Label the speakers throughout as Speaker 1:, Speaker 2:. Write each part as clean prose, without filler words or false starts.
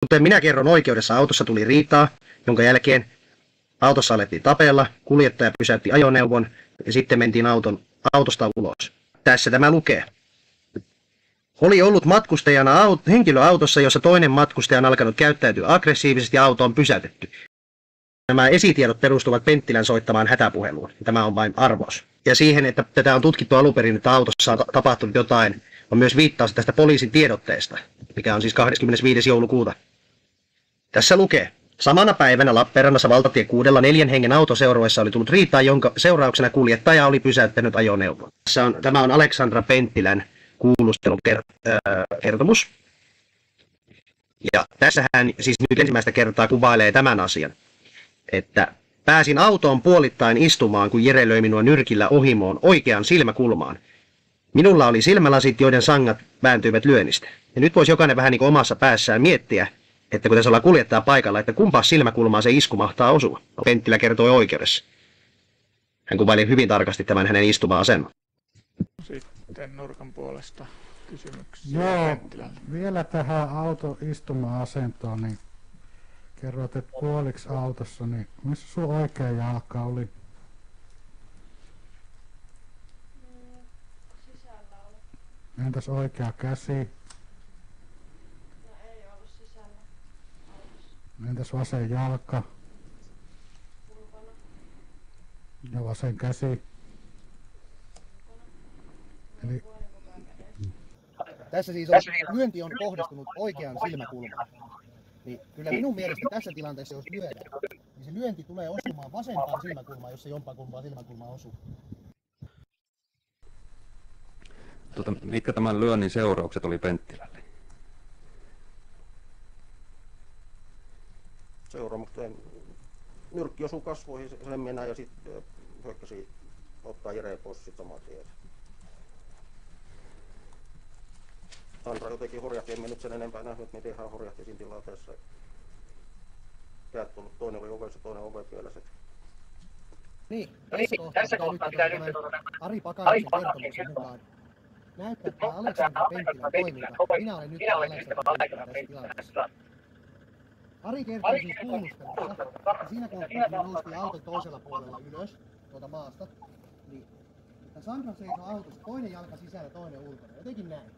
Speaker 1: Kuten minä kerron, oikeudessa autossa tuli riitaa, jonka jälkeen autossa alettiin tapella, kuljettaja pysäytti ajoneuvon ja sitten mentiin autosta ulos. Tässä tämä lukee. Oli ollut matkustajana henkilöautossa, jossa toinen matkustaja on alkanut käyttäytyä aggressiivisesti ja auto on pysäytetty. Nämä esitiedot perustuvat Penttilän soittamaan hätäpuheluun. Tämä on vain arvaus. Ja siihen, että tätä on tutkittu alunperin, että autossa on tapahtunut jotain, on myös viittaus tästä poliisin tiedotteesta, mikä on siis 25. joulukuuta. Tässä lukee. Samana päivänä Lappeenrannassa valtatie 6 4 hengen autoseurueessa oli tullut riitaa, jonka seurauksena kuljettaja oli pysäyttänyt ajoneuvon. Tämä on Aleksandra Penttilän kuulustelukertomus. Ja tässä hän siis nyt ensimmäistä kertaa kuvailee tämän asian, että pääsin autoon puolittain istumaan, kun Jere löi minua nyrkillä ohimoon oikeaan silmäkulmaan. Minulla oli silmälasit, joiden sangat vääntyivät lyönnistä. Ja nyt voisi jokainen vähän niin kuin omassa päässään miettiä, että kun tässä ollaan kuljettaa paikalla, että kumpaa silmäkulmaa se isku mahtaa osua. Penttilä kertoi oikeudessa. Hän kuvaili hyvin tarkasti tämän hänen istuma-asennon.
Speaker 2: Sitten nurkan puolesta kysymyksiä.
Speaker 3: Joo, vielä tähän autoistuma-asentoon, niin kerroit, että puoliksi autossa, niin missä sun oikea jalka oli?
Speaker 4: Sisällä oli.
Speaker 3: Entäs oikea käsi?
Speaker 4: No ei ollut sisällä autossa.
Speaker 3: Entäs vasen jalka?
Speaker 4: Ulkona.
Speaker 3: Ja vasen käsi? Eli
Speaker 5: Tässä siis on, lyönti on kohdistunut oikeaan silmäkulmaan. Niin kyllä minun mielestä tässä tilanteessa, jos lyödään, niin se lyönti tulee osumaan vasempaan silmäkulmaan, jos se jompakumpaan silmäkulmaan osuu.
Speaker 6: Mitkä tämän lyönnin seuraukset oli Penttilälle?
Speaker 7: Seuraamuksen nyrkki osui kasvoihin sen mennä ja sitten hyökkäsi ottaa Jere pois sit saman tien. Sandra jotenkin horjahti, en nyt sen enempää nähnyt, miten hän horjahti siinä tilanteessa. Käät tullut, toinen oli ovessa, toinen oven pielessä.
Speaker 5: Niin, tässä kohtaa pitää nyt Ari Pakarisen kertomuksen mukaan näyttää, että Aleksandra Penttilän toiminta. Minä olen nyt Aleksandra Penttilä tässä tilanteessa. Ari kertoi siis kuulustelussa, ja siinä kohtaa kun noustiin auton toisella puolella ylös tuolta maasta, niin että Sandra seisoi autossa, toinen jalka sisällä, toinen ulkona, jotenkin näin.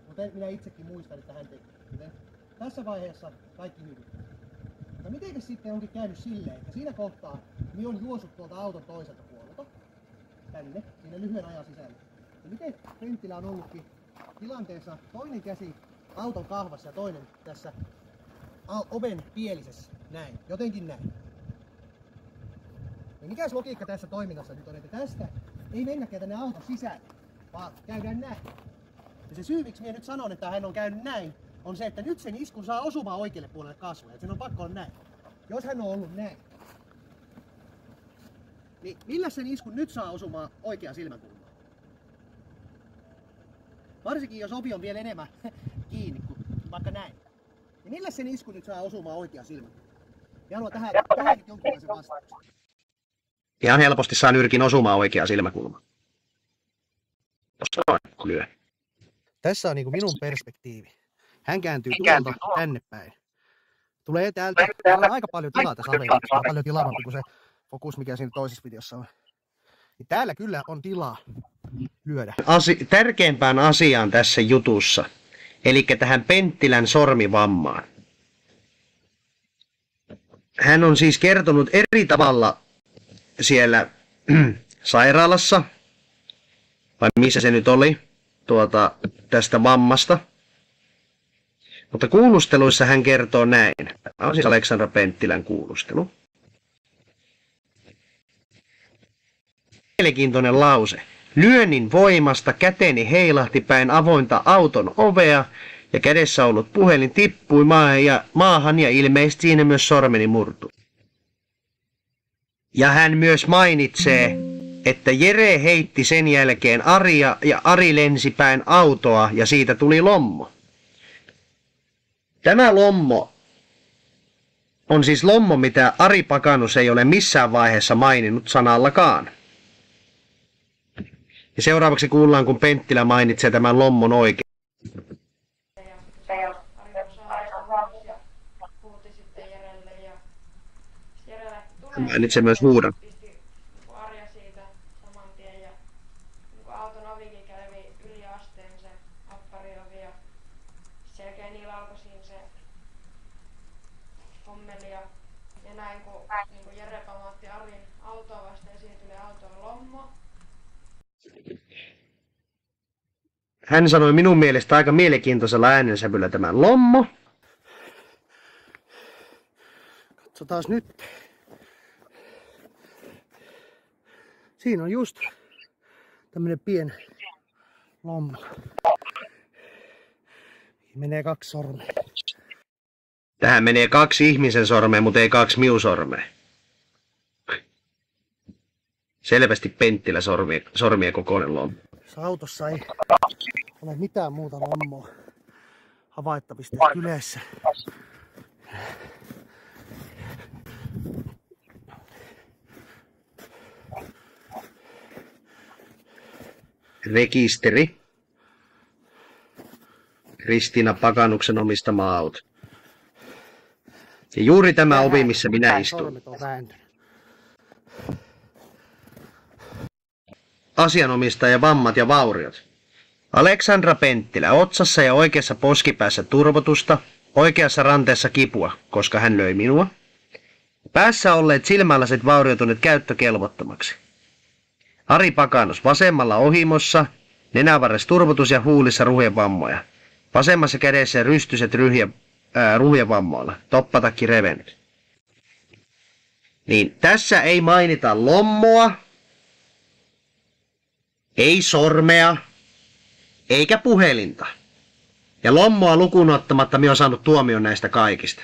Speaker 5: Mutta minä itsekin muistan, että hän teki. Joten tässä vaiheessa kaikki hyvin. Mutta mitenkäs sitten onkin käynyt silleen, että siinä kohtaa minä on juossut tuolta auton toiselta puolelta tänne, siinä lyhyen ajan sisällä. Ja miten Penttilä on ollutkin tilanteessa toinen käsi auton kahvassa ja toinen tässä oven pielisessä, näin, jotenkin näin. Ja mikäs logiikka tässä toiminnassa nyt on, että tästä ei mennäkään tänne auton sisälle, vaan käydään näin. Ja se syy, miksi minä nyt sanon, että hän on käynyt näin, on se, että nyt sen iskun saa osumaan oikealle puolelle kasvoja. Että sen on pakko olla näin. Jos hän on ollut näin, niin millä sen iskun nyt saa osumaan oikeaan silmäkulmaan? Varsinkin jos ovi on vielä enemmän kiinni kuin vaikka näin. Ja millä sen iskun nyt saa osumaan oikeaan silmäkulmaan? Ja haluan tähän jonkinlaisen vastauksen.
Speaker 1: Ihan helposti saa nyrkin osumaan oikeaan silmäkulmaan. Tuossa noin lyö.
Speaker 5: Tässä on niin kuin minun perspektiivi. Hän kääntyy tuolta tänne päin. Tulee täältä. Täällä on aika paljon tilaa tässä areella. Paljon tilavampi kuin se fokus, mikä siinä toisessa videossa on. Niin täällä kyllä on tilaa lyödä.
Speaker 1: Tärkeimpään asiaan tässä jutussa, eli tähän Penttilän sormivammaan. Hän on siis kertonut eri tavalla siellä sairaalassa, vai missä se nyt oli, tästä vammasta. Mutta kuulusteluissa hän kertoo näin. Tämä on siis Aleksandra Penttilän kuulustelu. Mielenkiintoinen lause. Lyönnin voimasta käteni heilahti päin avointa auton ovea ja kädessä ollut puhelin tippui maahan ja ilmeisesti siinä myös sormeni murtui. Ja hän myös mainitsee, että Jere heitti sen jälkeen Aria ja Ari lensi päin autoa ja siitä tuli lommo. Tämä lommo on siis lommo, mitä Ari Pakanus ei ole missään vaiheessa maininnut sanallakaan. Ja seuraavaksi kuullaan, kun Penttilä mainitsee tämän lommon oikein. Mainitsen myös huudon.
Speaker 4: Pisti Arja siitä saman tien ja auton ovikin kävi yli asteen se appariovi ja sen jälkeen niillä alkoi siinä se hommeli ja näin kun Jere pamautti Arin autoa vasten ja siitä tuli autoon lommo.
Speaker 1: Hän sanoi minun mielestä aika mielenkiintoisella äänensävyllä tämän lommo.
Speaker 5: Katsotaan nyt. Siinä on just tämmönen pieni lommo. Menee 2 sormea.
Speaker 1: Tähän menee 2 ihmisen sormea, mutta ei 2 miusormea. Selvästi Penttilä sormien kokoinen lommo.
Speaker 5: Tässä autossa ei ole mitään muuta lommoa havaittavista kyleessä.
Speaker 1: Rekisteri. Kristiina Pakanuksen omistama auto. Ja juuri tämä ovi, missä minä istun.
Speaker 5: Sormet on vääntynyt.
Speaker 1: Asianomistaja, vammat ja vauriot. Aleksandra Penttilä, otsassa ja oikeassa poskipäässä turvotusta, oikeassa ranteessa kipua, koska hän löi minua. Päässä olleet silmälasit vaurioituneet käyttökelvottomaksi. Ari Pakanus, vasemmalla ohimossa, nenävarres turvotus ja huulissa ruhjevammoja. Vasemmassa kädessä rystyset ruhjevammoilla, toppatakki revennyt. Niin, tässä ei mainita lommoa, ei sormea, eikä puhelinta. Ja lommoa lukuun ottamatta minä olen saanut tuomion näistä kaikista.